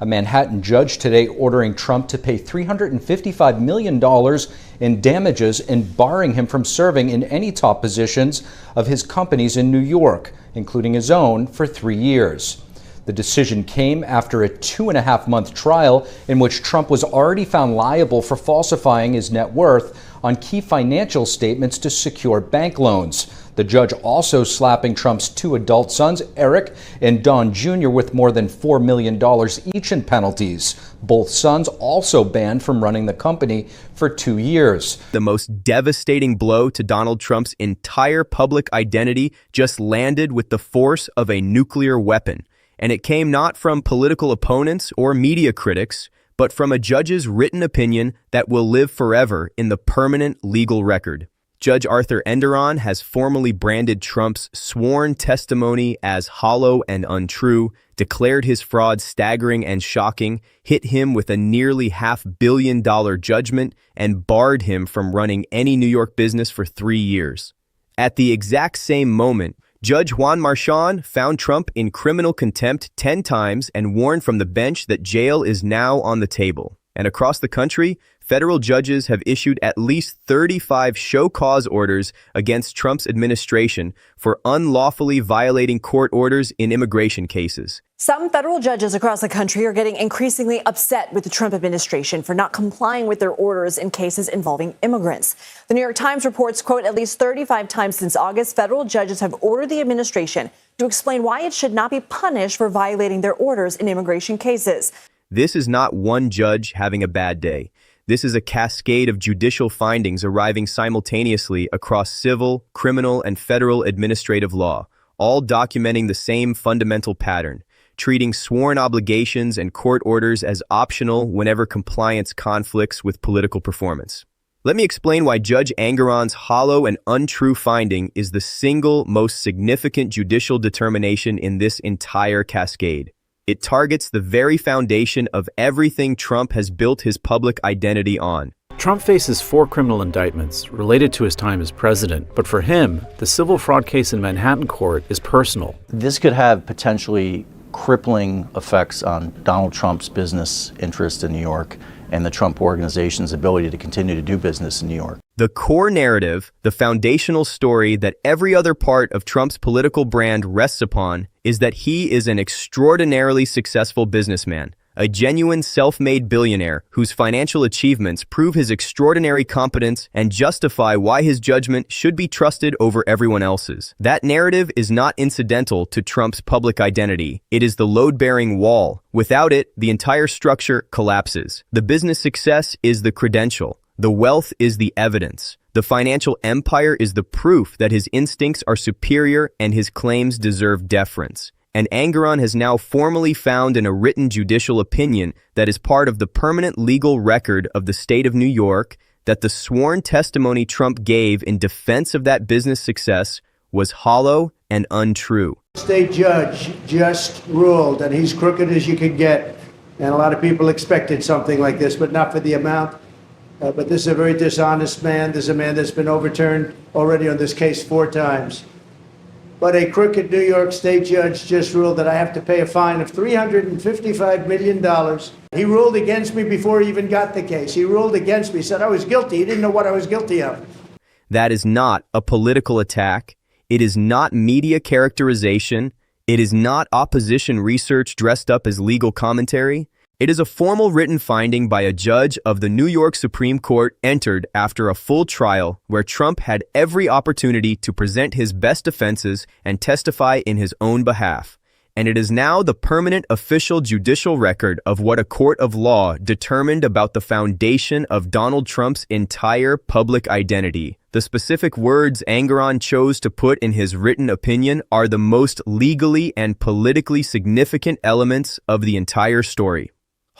A Manhattan judge today ordering Trump to pay $355 million in damages and barring him from serving in any top positions of his companies in New York, including his own, for 3 years. The decision came after a 2.5-month trial in which Trump was already found liable for falsifying his net worth on key financial statements to secure bank loans. The judge also slapping Trump's 2 adult sons, Eric and Don Jr., with more than $4 million each in penalties. Both sons also banned from running the company for 2 years. The most devastating blow to Donald Trump's entire public identity just landed with the force of a nuclear weapon. And it came not from political opponents or media critics, but from a judge's written opinion that will live forever in the permanent legal record. Judge Arthur Enderon has formally branded Trump's sworn testimony as hollow and untrue, declared his fraud staggering and shocking, hit him with a nearly $500 million judgment, and barred him from running any New York business for 3 years. At the exact same moment, Judge Juan Marchand found Trump in criminal contempt 10 times and warned from the bench that jail is now on the table. And across the country, federal judges have issued at least 35 show cause orders against Trump's administration for unlawfully violating court orders in immigration cases. Some federal judges across the country are getting increasingly upset with the Trump administration for not complying with their orders in cases involving immigrants. The New York Times reports, quote, at least 35 times since August, federal judges have ordered the administration to explain why it should not be punished for violating their orders in immigration cases. This is not one judge having a bad day. This is a cascade of judicial findings arriving simultaneously across civil, criminal, and federal administrative law, all documenting the same fundamental pattern, treating sworn obligations and court orders as optional whenever compliance conflicts with political performance. Let me explain why Judge Enderon's hollow and untrue finding is the single most significant judicial determination in this entire cascade. It targets the very foundation of everything Trump has built his public identity on. Trump faces 4 criminal indictments related to his time as president, but for him, the civil fraud case in Manhattan court is personal. This could have potentially crippling effects on Donald Trump's business interest in New York and the Trump organization's ability to continue to do business in New York. The core narrative, the foundational story that every other part of Trump's political brand rests upon, is that he is an extraordinarily successful businessman, a genuine self-made billionaire whose financial achievements prove his extraordinary competence and justify why his judgment should be trusted over everyone else's. That narrative is not incidental to Trump's public identity. It is the load-bearing wall. Without it, the entire structure collapses. The business success is the credential. The wealth is the evidence. The financial empire is the proof that his instincts are superior and his claims deserve deference. And Enderon has now formally found in a written judicial opinion that is part of the permanent legal record of the state of New York that the sworn testimony Trump gave in defense of that business success was hollow and untrue. State judge just ruled that he's crooked as you could get. And a lot of people expected something like this, but not for the amount. But this is a very dishonest man. This is a man that's been overturned already on this case 4 times. But a crooked New York State judge just ruled that I have to pay a fine of $355 million. He ruled against me before he even got the case. He ruled against me, said I was guilty. He didn't know what I was guilty of. That is not a political attack. It is not media characterization. It is not opposition research dressed up as legal commentary. It is a formal written finding by a judge of the New York Supreme Court entered after a full trial where Trump had every opportunity to present his best defenses and testify in his own behalf. And it is now the permanent official judicial record of what a court of law determined about the foundation of Donald Trump's entire public identity. The specific words Enderon chose to put in his written opinion are the most legally and politically significant elements of the entire story.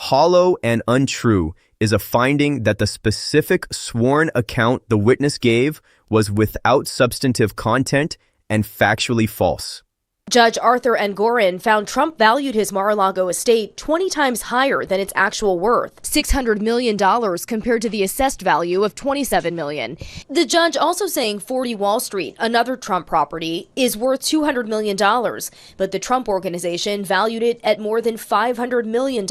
Hollow and untrue is a finding that the specific sworn account the witness gave was without substantive content and factually false. Judge Arthur Engoron found Trump valued his Mar-a-Lago estate 20 times higher than its actual worth, $600 million compared to the assessed value of $27 million. The judge also saying 40 Wall Street, another Trump property, is worth $200 million, but the Trump organization valued it at more than $500 million.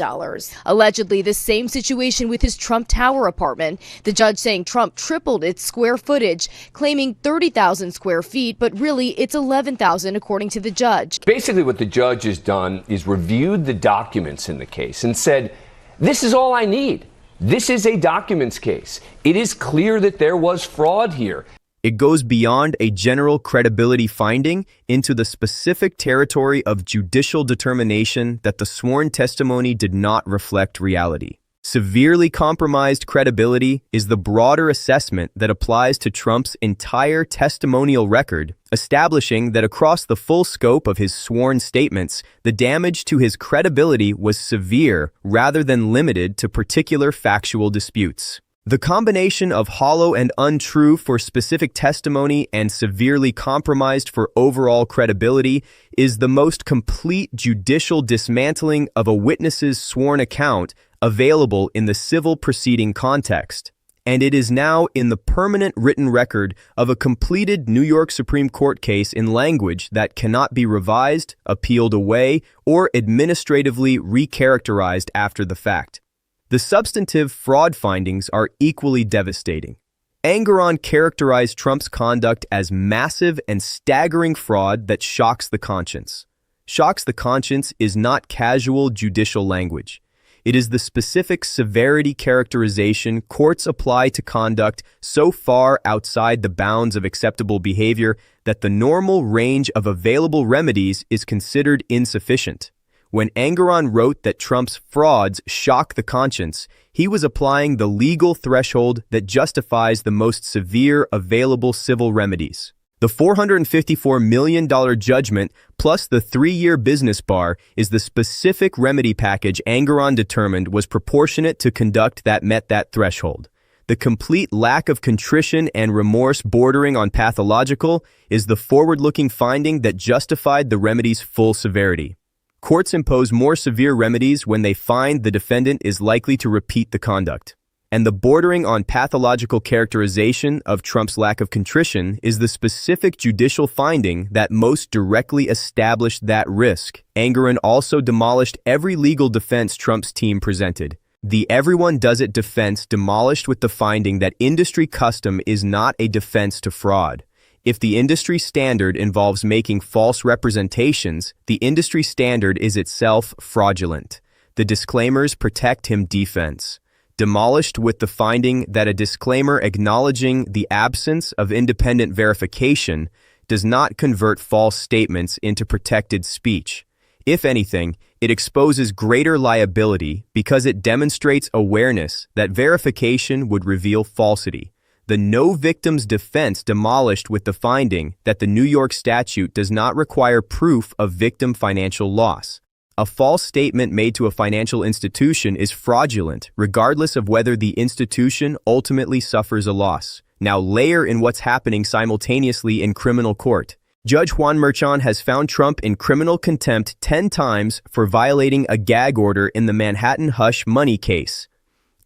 Allegedly, the same situation with his Trump Tower apartment, the judge saying Trump tripled its square footage, claiming 30,000 square feet, but really it's 11,000 according to the judge. Basically, what the judge has done is reviewed the documents in the case and said, this is all I need. This is a documents case. It is clear that there was fraud here. It goes beyond a general credibility finding into the specific territory of judicial determination that the sworn testimony did not reflect reality. Severely compromised credibility is the broader assessment that applies to Trump's entire testimonial record, establishing that across the full scope of his sworn statements, the damage to his credibility was severe rather than limited to particular factual disputes. The combination of hollow and untrue for specific testimony and severely compromised for overall credibility is the most complete judicial dismantling of a witness's sworn account available in the civil proceeding context, and it is now in the permanent written record of a completed New York Supreme Court case in language that cannot be revised, appealed away, or administratively recharacterized after the fact. The substantive fraud findings are equally devastating. Engoron characterized Trump's conduct as massive and staggering fraud that shocks the conscience. Shocks the conscience is not casual judicial language. It is the specific severity characterization courts apply to conduct so far outside the bounds of acceptable behavior that the normal range of available remedies is considered insufficient. When Engoron wrote that Trump's frauds shock the conscience, he was applying the legal threshold that justifies the most severe available civil remedies. The $454 million judgment plus the 3-year business bar is the specific remedy package Engoron determined was proportionate to conduct that met that threshold. The complete lack of contrition and remorse bordering on pathological is the forward-looking finding that justified the remedy's full severity. Courts impose more severe remedies when they find the defendant is likely to repeat the conduct. And the bordering on pathological characterization of Trump's lack of contrition is the specific judicial finding that most directly established that risk. Engoron also demolished every legal defense Trump's team presented. The everyone does it defense demolished with the finding that industry custom is not a defense to fraud. If the industry standard involves making false representations, the industry standard is itself fraudulent. The disclaimers protect him defense. Demolished with the finding that a disclaimer acknowledging the absence of independent verification does not convert false statements into protected speech. If anything, it exposes greater liability because it demonstrates awareness that verification would reveal falsity. The no victims defense demolished with the finding that the New York statute does not require proof of victim financial loss. A false statement made to a financial institution is fraudulent, regardless of whether the institution ultimately suffers a loss. Now layer in what's happening simultaneously in criminal court. Judge Juan Merchan has found Trump in criminal contempt 10 times for violating a gag order in the Manhattan hush money case.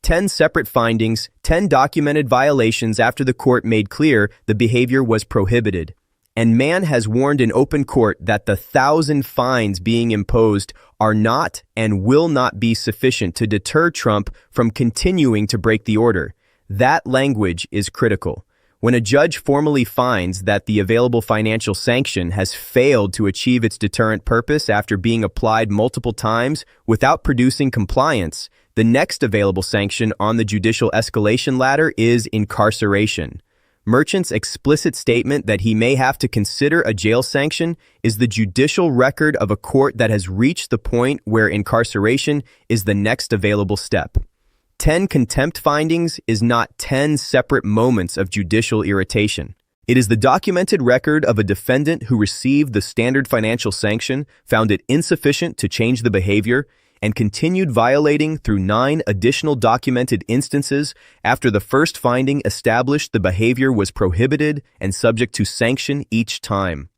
10 separate findings, 10 documented violations after the court made clear the behavior was prohibited. And Mann has warned in open court that the 1,000 fines being imposed are not and will not be sufficient to deter Trump from continuing to break the order. That language is critical. When a judge formally finds that the available financial sanction has failed to achieve its deterrent purpose after being applied multiple times without producing compliance, the next available sanction on the judicial escalation ladder is incarceration. Merchant's explicit statement that he may have to consider a jail sanction is the judicial record of a court that has reached the point where incarceration is the next available step. 10 contempt findings is not 10 separate moments of judicial irritation. It is the documented record of a defendant who received the standard financial sanction, found it insufficient to change the behavior, and continued violating through 9 additional documented instances after the first finding established the behavior was prohibited and subject to sanction each time.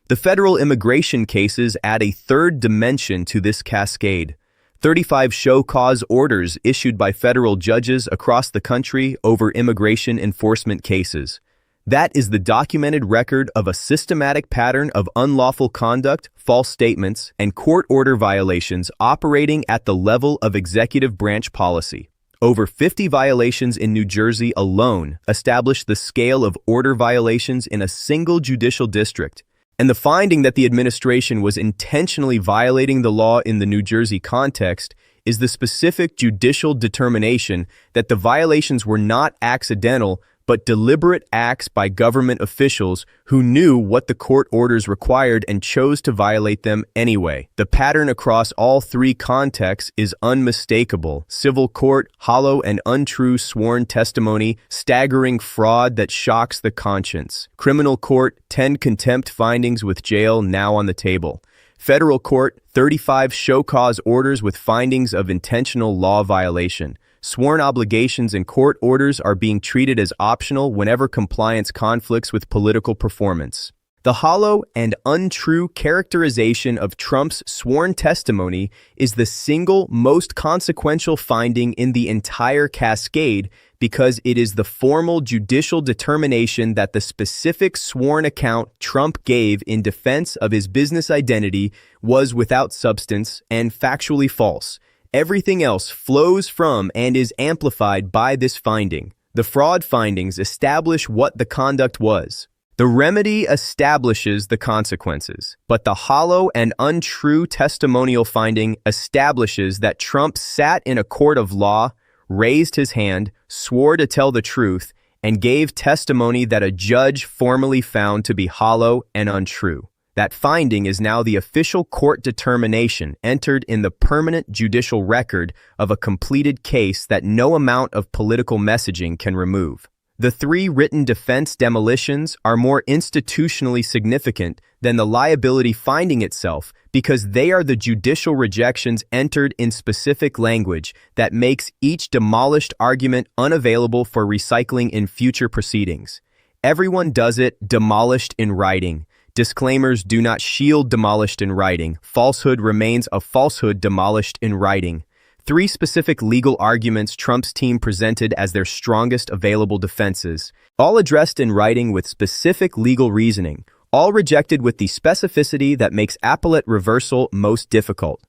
The federal immigration cases add a third dimension to this cascade. 35 show cause orders issued by federal judges across the country over immigration enforcement cases. That is the documented record of a systematic pattern of unlawful conduct, false statements, and court order violations operating at the level of executive branch policy. Over 50 violations in New Jersey alone established the scale of order violations in a single judicial district. And the finding that the administration was intentionally violating the law in the New Jersey context is the specific judicial determination that the violations were not accidental, but deliberate acts by government officials who knew what the court orders required and chose to violate them anyway. The pattern across all three contexts is unmistakable. Civil court, hollow and untrue sworn testimony, staggering fraud that shocks the conscience. Criminal court, 10 contempt findings with jail now on the table. Federal court, 35 show cause orders with findings of intentional law violation. Sworn obligations and court orders are being treated as optional whenever compliance conflicts with political performance. The hollow and untrue characterization of Trump's sworn testimony is the single most consequential finding in the entire cascade because it is the formal judicial determination that the specific sworn account Trump gave in defense of his business identity was without substance and factually false. Everything else flows from and is amplified by this finding. The fraud findings establish what the conduct was. The remedy establishes the consequences, but the hollow and untrue testimonial finding establishes that Trump sat in a court of law, raised his hand, swore to tell the truth, and gave testimony that a judge formally found to be hollow and untrue. That finding is now the official court determination entered in the permanent judicial record of a completed case that no amount of political messaging can remove. The three written defense demolitions are more institutionally significant than the liability finding itself because they are the judicial rejections entered in specific language that makes each demolished argument unavailable for recycling in future proceedings. Everyone does it demolished in writing. Disclaimers do not shield demolished in writing. Falsehood remains a falsehood demolished in writing. Three specific legal arguments Trump's team presented as their strongest available defenses, all addressed in writing with specific legal reasoning, all rejected with the specificity that makes appellate reversal most difficult.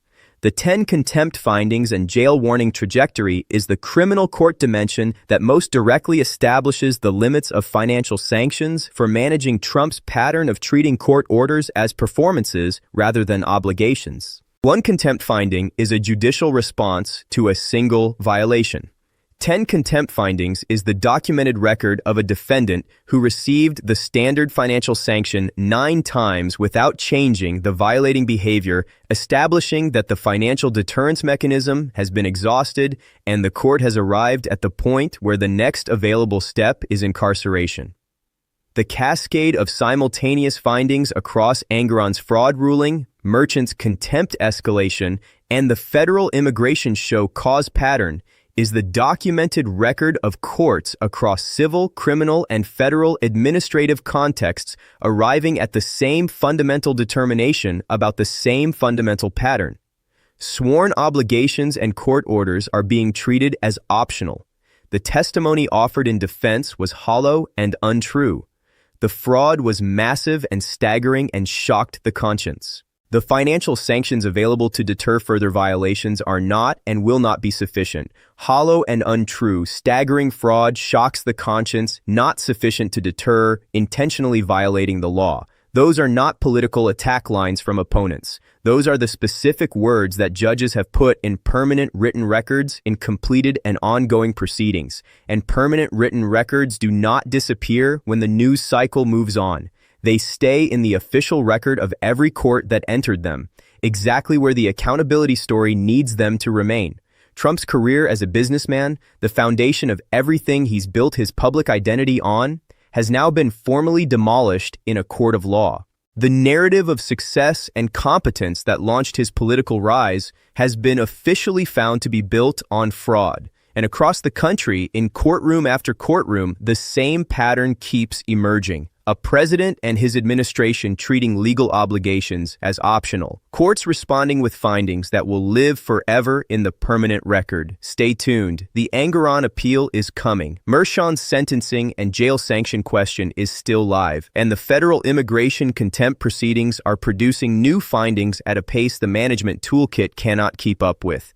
The 10 contempt findings and jail warning trajectory is the criminal court dimension that most directly establishes the limits of financial sanctions for managing Trump's pattern of treating court orders as performances rather than obligations. One contempt finding is a judicial response to a single violation. 10 contempt findings is the documented record of a defendant who received the standard financial sanction 9 times without changing the violating behavior, establishing that the financial deterrence mechanism has been exhausted and the court has arrived at the point where the next available step is incarceration. The cascade of simultaneous findings across Engoron's fraud ruling, Merchant's contempt escalation, and the federal immigration show cause pattern is the documented record of courts across civil, criminal, and federal administrative contexts arriving at the same fundamental determination about the same fundamental pattern. Sworn obligations and court orders are being treated as optional. The testimony offered in defense was hollow and untrue. The fraud was massive and staggering and shocked the conscience. The financial sanctions available to deter further violations are not and will not be sufficient. Hollow and untrue, staggering fraud shocks the conscience, not sufficient to deter, intentionally violating the law. Those are not political attack lines from opponents. Those are the specific words that judges have put in permanent written records in completed and ongoing proceedings. And permanent written records do not disappear when the news cycle moves on. They stay in the official record of every court that entered them, exactly where the accountability story needs them to remain. Trump's career as a businessman, the foundation of everything he's built his public identity on, has now been formally demolished in a court of law. The narrative of success and competence that launched his political rise has been officially found to be built on fraud. And across the country, in courtroom after courtroom, the same pattern keeps emerging. a president and his administration treating legal obligations as optional. Courts responding with findings that will live forever in the permanent record. Stay tuned. The Engoron appeal is coming. Merchan's sentencing and jail sanction question is still live, and the federal immigration contempt proceedings are producing new findings at a pace the management toolkit cannot keep up with.